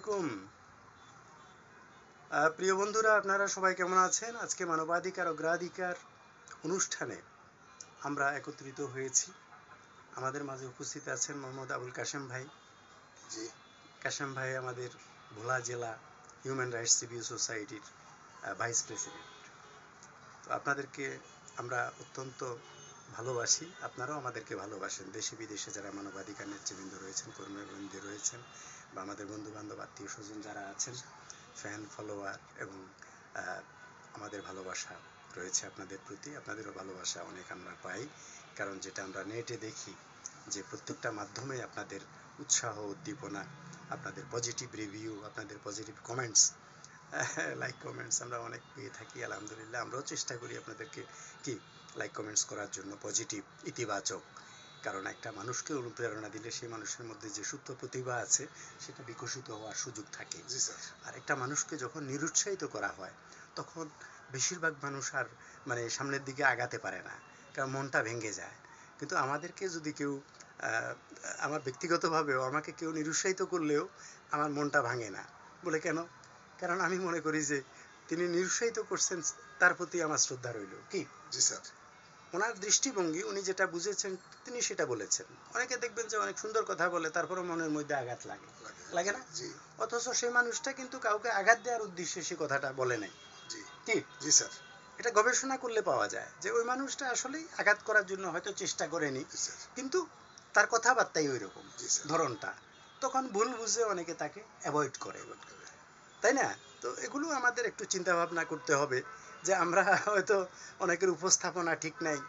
আলাইকুম। প্রিয় বন্ধুরা, আপনারা সবাই কেমন আছেন? আজকে মানবাধিকার অগ্রাধিকার অনুষ্ঠানে আমরা একত্রিত হয়েছি। আমাদের মাঝে উপস্থিত আছেন মোহাম্মদ আবুল কাশেম ভাই। জি, কাশেম ভাই আমাদের ভোলা জেলা হিউম্যান রাইটস রিভিউ সোসাইটির ভাইস প্রেসিডেন্ট। তো আপনাদেরকে আমরা অত্যন্ত ভালোবাসি, আপনারাও আমাদেরকে ভালোবাসেন। দেশে বিদেশে যারা মানবাধিকার নেতৃবৃন্দ রয়েছেন, কর্মীবৃন্দ রয়েছেন, বা আমাদের বন্ধু বান্ধব আত্মীয় স্বজন যারা আছেন, ফ্যান ফলোয়ার এবং আমাদের ভালোবাসা রয়েছে আপনাদের প্রতি। আপনাদেরও ভালোবাসা অনেক আমরা পাই, কারণ যেটা আমরা নেটে দেখি যে প্রত্যেকটা মাধ্যমে আপনাদের উৎসাহ, উদ্দীপনা, আপনাদের পজিটিভ রিভিউ, আপনাদের পজিটিভ কমেন্টস, লাইক কমেন্টস আমরা অনেক পেয়ে থাকি। আলহামদুলিল্লাহ, আমরাও চেষ্টা করি আপনাদেরকে কি লাইক কমেন্টস করার জন্য, পজিটিভ, ইতিবাচক। কারণ একটা মানুষকে অনুপ্রেরণা দিলে সেই মানুষের মধ্যে যে সুপ্ত প্রতিভা আছে সেটা বিকশিত হওয়ার সুযোগ থাকে। জি স্যার। আর একটা মানুষকে যখন নিরুৎসাহিত করা হয় তখন বেশিরভাগ মানুষ আর সামনের দিকে আগাতে পারে না, কারণ মনটা ভেঙে যায়। কিন্তু আমাদেরকে যদি কেউ আমার ব্যক্তিগতভাবেও আমাকে কেউ নিরুৎসাহিত করলেও আমার মনটা ভাঙে না। বলে কেন? কারণ আমি মনে করি যে তিনি নিরুৎসাহিত করছেন, তার প্রতি আমার শ্রদ্ধা রইল। কি? জি স্যার। ওনার দৃষ্টিভঙ্গি, উনি যেটা বুঝেছেন তিনি সেটা বলেছেন। অনেকে দেখবেন যে অনেক সুন্দর কথা বলে, তারপরে মনের মধ্যে আঘাত লাগে, লাগে না? জি। অথচ সেই মানুষটা কিন্তু কাউকে আঘাত দেওয়ার উদ্দেশ্যে সে কথাটা বলে নাই। জি। কি? জি স্যার। এটা গবেষণা করলে পাওয়া যায় যে ওই মানুষটা আসলেই আঘাত করার জন্য হয়তো চেষ্টা করেনি, কিন্তু তার কথাবার্তাই ওই রকম, ধরনটা। তখন ভুল বুঝে অনেকে তাকে অ্যাভয়েড করে, তাই না? তো এগুলো আমাদের একটু চিন্তা ভাবনা করতে হবে যে আমরা হয়তো অনেকের উপস্থাপনা ঠিক নাই,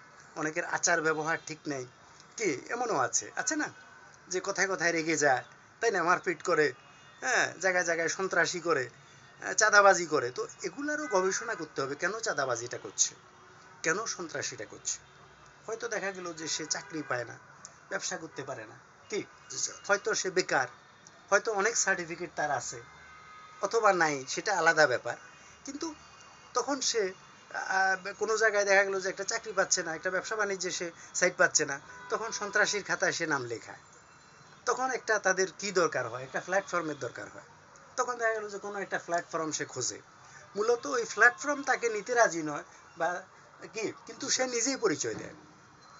অনেকের আচার ব্যবহার ঠিক নেই। কি এমনও আছে না, যে কথায় কথায় রেগে যায়, তাই না? মারপিট করে, হ্যাঁ, জায়গায় জায়গায় সন্ত্রাসী করে, চাঁদাবাজি করে। তো এগুলারও গবেষণা করতে হবে, কেন চাঁদাবাজিটা করছে, কেন সন্ত্রাসীটা করছে। হয়তো দেখা গেল যে সে চাকরি পায় না, ব্যবসা করতে পারে না, কি, হয়তো সে বেকার, হয়তো অনেক সার্টিফিকেট তার আছে অথবা নাই, সেটা আলাদা ব্যাপার। কিন্তু তখন সে কোনো জায়গায় দেখা গেল যে একটা চাকরি পাচ্ছে না, একটা ব্যবসা বাণিজ্যে সে সাইড পাচ্ছে না, তখন সন্ত্রাসীর খাতায় সে নাম লেখায়। তখন একটা তাদের কি দরকার হয়, একটা প্ল্যাটফর্মের দরকার হয়। তখন দেখা গেল যে কোনো একটা প্ল্যাটফর্ম সে খোঁজে। মূলত ওই প্ল্যাটফর্ম তাকে নিতে রাজি নয়, বা কি, কিন্তু সে নিজেই পরিচয় দেয়।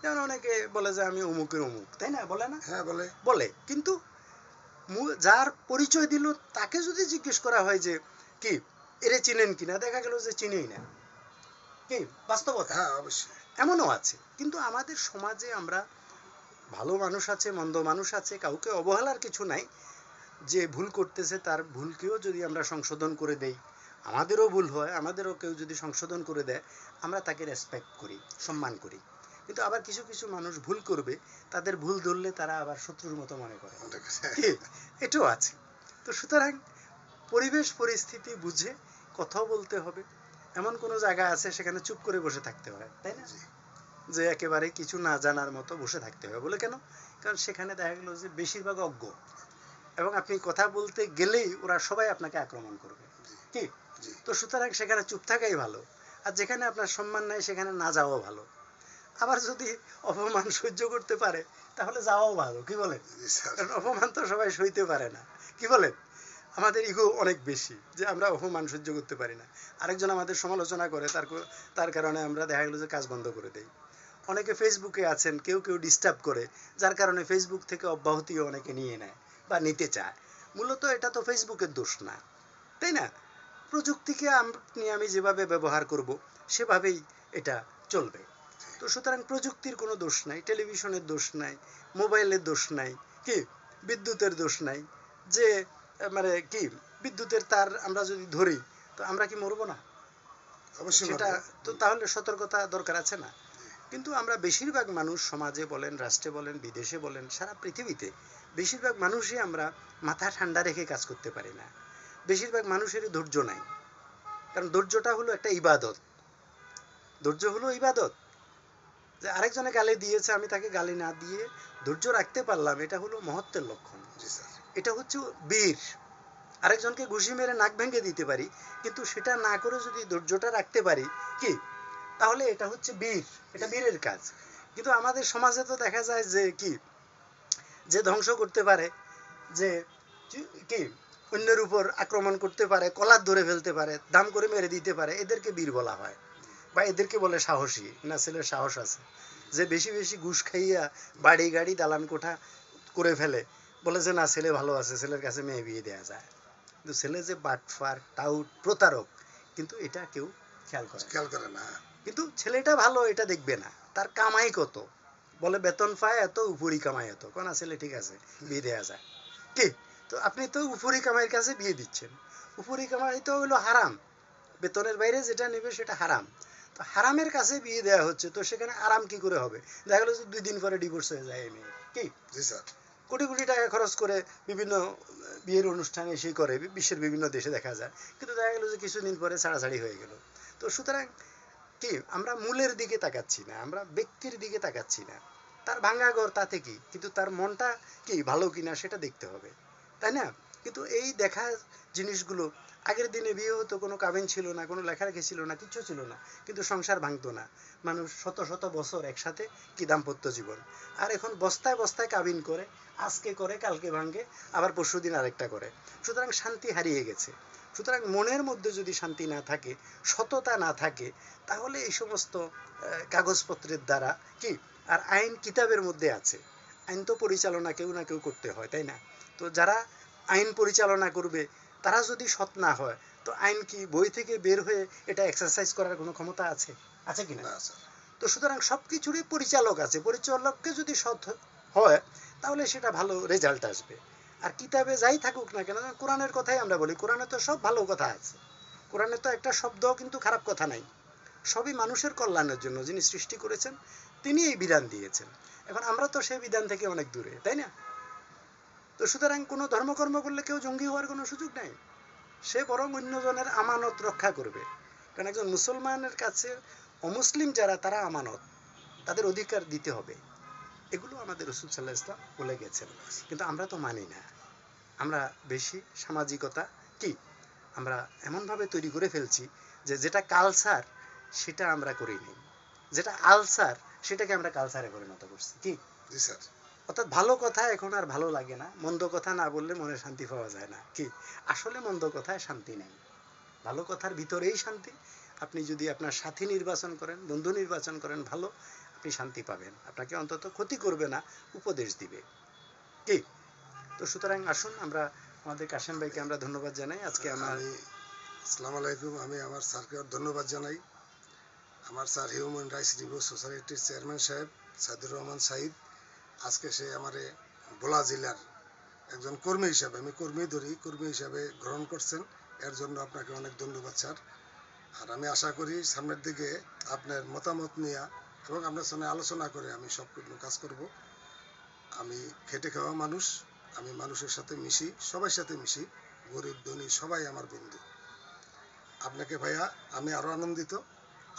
যেমন অনেকে বলে যে আমি অমুকের অমুক, তাই না? বলে না? হ্যাঁ, বলে। বলে, কিন্তু যার পরিচয় দিল তাকে যদি জিজ্ঞেস করা হয় যে কি এরে চিনেন কিনা, দেখা গেল যে চিনেই না। কি বাস্তবতা? হ্যাঁ, অবশ্যই। এমনও আছে। কিন্তু আমাদের সমাজে আমরা, ভালো মানুষ আছে, মন্দ মানুষ আছে, কাউকে অবহেলার কিছু নাই। যে ভুল করতেছে তার ভুলকেও যদি আমরা সংশোধন করে দেই, আমাদেরও ভুল হয়, আমাদেরও কেউ যদি সংশোধন করে দেয়, আমরা তাকে রেসপেক্ট করি, সম্মান করি। কিন্তু আবার কিছু কিছু মানুষ ভুল করবে, তাদের ভুল ধরলে তারা আবার শত্রুর মতো মনে করে। কি? এটাও আছে। তো সুতরাং পরিবেশ পরিস্থিতি বুঝে কথাও বলতে হবে। এমন কোনো জায়গা আছে সেখানে চুপ করে বসে থাকতে হয়, তাই না? যে একেবারে কিছু না জানার মতো বসে থাকতে হবে। বলে কেন? কারণ সেখানে দেখা গেল যে বেশিরভাগ অজ্ঞ, এবং আপনি কথা বলতে গেলেই ওরা সবাই আপনাকে আক্রমণ করবে। কি? তো সুতরাং সেখানে চুপ থাকাই ভালো। আর যেখানে আপনার সম্মান নাই সেখানে না যাওয়াও ভালো। আবার যদি অপমান সহ্য করতে পারে তাহলে যাওয়াও ভালো। কি বলেন? কারণ অপমান তো সবাই সইতে পারে না। কি বলেন? আমাদের ইগো অনেক বেশি, যে আমরা অপমান সহ্য করতে পারি না। আরেকজন আমাদের সমালোচনা করে, তার কারণে আমরা দেখা গেল যে কাজ বন্ধ করে দেই। অনেকে ফেসবুকে আছেন, কেউ কেউ ডিস্টার্ব করে, যার কারণে ফেসবুক থেকে অব্যাহতিও অনেকে নিয়ে নেয় বা নিতে চায়। মূলত এটা তো ফেসবুকের দোষ না, তাই না? প্রযুক্তিকে আপনি আমি যেভাবে ব্যবহার করব সেভাবেই এটা চলবে। তো সুতরাং প্রযুক্তির কোনো দোষ নাই, টেলিভিশনের দোষ নাই, মোবাইলের দোষ নাই, কি বিদ্যুতের দোষ নাই। যে কি, বিদ্যুতের তার আমরা যদি ধরি তো আমরা কি মরবো না? অবশ্যই সেটা তো তাহলে সতর্কতা দরকার আছে না? কিন্তু আমরা বেশিরভাগ মানুষ, সমাজে বলেন, রাষ্ট্রে বলেন, বিদেশে বলেন, সারা পৃথিবীতে বেশিরভাগ মানুষই আমরা মাথা ঠান্ডা রেখে কাজ করতে পারি না। বেশিরভাগ মানুষেরই ধৈর্য নাই। কারণ ধৈর্যটা হলো একটা ইবাদত। ধৈর্য হলো ইবাদত। যে আরেকজনে গালি দিয়েছে, আমি তাকে গালি না দিয়ে ধৈর্য রাখতে পারলাম, এটা হলো মহত্বের লক্ষণ। এটা হচ্ছে বীর। আরেকজনকে ঘুষি মেরে নাক ভেঙে দিতে পারি, কিন্তু সেটা না করে যদি ধৈর্যটা রাখতে পারি, কি, তাহলে এটা হচ্ছে বীর, এটা বীরের কাজ। কিন্তু আমাদের সমাজে তো দেখা যায় যে কি, যে ধ্বংস করতে পারে, যে কি অন্যের উপর আক্রমণ করতে পারে, কলার ধরে ফেলতে পারে, দাম করে মেরে দিতে পারে, এদেরকে বীর বলা হয়, বা এদেরকে বলে সাহসী। না, ছেলের সাহস আছে। যে বেশি বেশি ঘুষ খাইয়া বাড়ি গাড়ি দালান কোঠা করে ফেলে, বলে যে না ছেলে ভালো আছে, ছেলের কাছে মেয়ে বিয়ে দেওয়া যায়। কিন্তু ছেলে যে বাটফার, টাউট, প্রতারক, কিন্তু এটা কেউ খেয়াল করে না। কিন্তু ছেলেটা ভালো এটা দেখবে না, তার কামাই কত, বলে বেতন পায় এত, উপরি কামাই এত, কোনা ছেলে ঠিক আছে বিয়ে দেওয়া যায়। কি, তো আপনি তো উপরি কামাইয়ের কাছে বিয়ে দিচ্ছেন। উপরি কামাই তো হলো হারাম, বেতনের বাইরে যেটা নেবে সেটা হারাম। তো হারামের কাছে বিয়ে দেওয়া হচ্ছে, তো সেখানে আরাম কি করে হবে? দেখা গেলো যে 2 দিন পরে ডিভোর্স হয়ে যায় মেয়ে। কি, জি স্যার, কোটি কোটি টাকা খরচ করে বিভিন্ন বিয়ের অনুষ্ঠানে সেই করে, বিশ্বের বিভিন্ন দেশে দেখা যায়, কিন্তু দেখা গেলো যে কিছুদিন পরে ছাড়াছাড়ি হয়ে গেল। তো সুতরাং কি, আমরা মূলের দিকে তাকাচ্ছি না, আমরা ব্যক্তির দিকে তাকাচ্ছি না। তার ভাঙা ঘর তাতে কি, কিন্তু তার মনটা কি ভালো কিনা সেটা দেখতে হবে, তাই না? কিন্তু এই দেখা জিনিসগুলো, আগের দিনে বিয়ে হতো, কোনো কাবিন ছিল না, কোনো লেখালেখি ছিল না, কিচ্ছু ছিল না, কিন্তু সংসার ভাঙতো না। মানুষ শত শত বছর একসাথে কি দাম্পত্য জীবন। আর এখন বস্তায় বস্তায় কাবিন করে, আজকে করে কালকে ভাঙে, আবার পরশুদিন আরেকটা করে। সুতরাং শান্তি হারিয়ে গেছে। সুতরাং মনের মধ্যে যদি শান্তি না থাকে, সততা না থাকে, তাহলে এই সমস্ত কাগজপত্রের দ্বারা কি, আর আইন কিতাবের মধ্যে আছে, আইন তো পরিচালনা কেউ না কেউ করতে হয়, তাই না? তো যারা আইন পরিচালনা করবে তারা যদি সৎ না হয়, তো আইন কি বই থেকে বের হয়ে এটা এক্সারসাইজ করার কোনো ক্ষমতা আছে? আছে কিনা? তো সুতরাং সবকিছুরই পরিচালক আছে, পরিচালককে যদি সৎ হয় তাহলে সেটা ভালো রেজাল্ট আসবে। আর কিতাবে যাই থাকুক না কেন, কোরআনের কথাই আমরা বলি, কোরআনে তো সব ভালো কথা আছে, কোরআনে তো একটা শব্দ কিন্তু খারাপ কথা নাই, সবই মানুষের কল্যাণের জন্য। যিনি সৃষ্টি করেছেন তিনি এই বিধান দিয়েছেন। এখন আমরা তো সেই বিধান থেকে অনেক দূরে, তাই না? তো সুতরাং কোনো ধর্মকর্ম করলে কেউ জঙ্গি হওয়ার কোনো সুযোগ নাই, সে বরং অন্যজনের আমানত রক্ষা করবে। কারণ একজন মুসলমানের কাছে অমুসলিম যারা, তারা আমানত, তাদের অধিকার দিতে হবে। এগুলো আমাদের রাসূল সাল্লাল্লাহু আলাইহি ওয়াসাল্লাম বলে গেছেন, কিন্তু আমরা তো মানি না। আমরা বেশি সামাজিকতা কি, আমরা এমনভাবে তৈরি করে ফেলছি যে যেটা কালচার সেটা আমরা করিনি, যেটা আলসার সেটাকে আমরা কালচারে পরিণত করছি। কি, জি স্যার, অর্থাৎ ভালো কথা এখন আর ভালো লাগে না, মন্দ কথা না বললে মনে শান্তি পাওয়া যায় না। কি, আসলে মন্দ কথায় শান্তি নেই, ভালো কথার ভিতরেই শান্তি। আপনি যদি আপনার সাথী নির্বাচন করেন, বন্ধু নির্বাচন করেন ভালো, আপনি শান্তি পাবেন, আপনাকে অন্তত ক্ষতি করবে না, উপদেশ দিবে। কি, তো সুতরাং আসুন আমরা আমাদের কাশেম ভাইকে আমরা ধন্যবাদ জানাই। আজকে আমার আসসালামু আলাইকুম, আমি আমার স্যারকে ধন্যবাদ জানাই। আমার স্যার হিউম্যান রাইটস রিভিউ সোসাইটির চেয়ারম্যান সাহেব সাইদুর রহমান সাইদ, আজকে সে আমারে ভোলা জেলার একজন কর্মী হিসাবে, আমি কর্মী ধরি, কর্মী হিসাবে গ্রহণ করছেন, এর জন্য আপনাকে অনেক ধন্যবাদ স্যার। আর আমি আশা করি সামনের দিকে আপনার মতামত নিয়ে এবং আপনার সঙ্গে আলোচনা করে আমি সব কাজ করব। আমি খেটে খাওয়া মানুষ, আমি মানুষের সাথে মিশি, সবার সাথে মিশি, গরিব ধনী সবাই আমার বন্ধু। আপনাকে ভাইয়া আমি আরও আনন্দিত,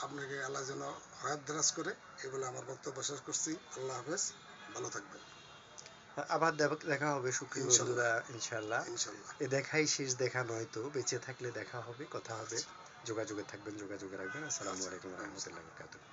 আপনাকে আল্লাহ যেন হায়াত দারাজ করে, এই বলে আমার বক্তব্য শেষ করছি। আল্লাহ হাফেজ, ভালো থাকবেন। আবার দেখা হবে সুখী বন্ধুরা, ইনশাআল্লাহ। এ দেখাই শেষ দেখা নয়, তো বেঁচে থাকলে দেখা হবে, কথা হবে। যোগাযোগে থাকবেন, যোগাযোগে রাখবেন। আসসালামু আলাইকুম ওয়া রাহমাতুল্লাহি ওয়া বারাকাতুহু।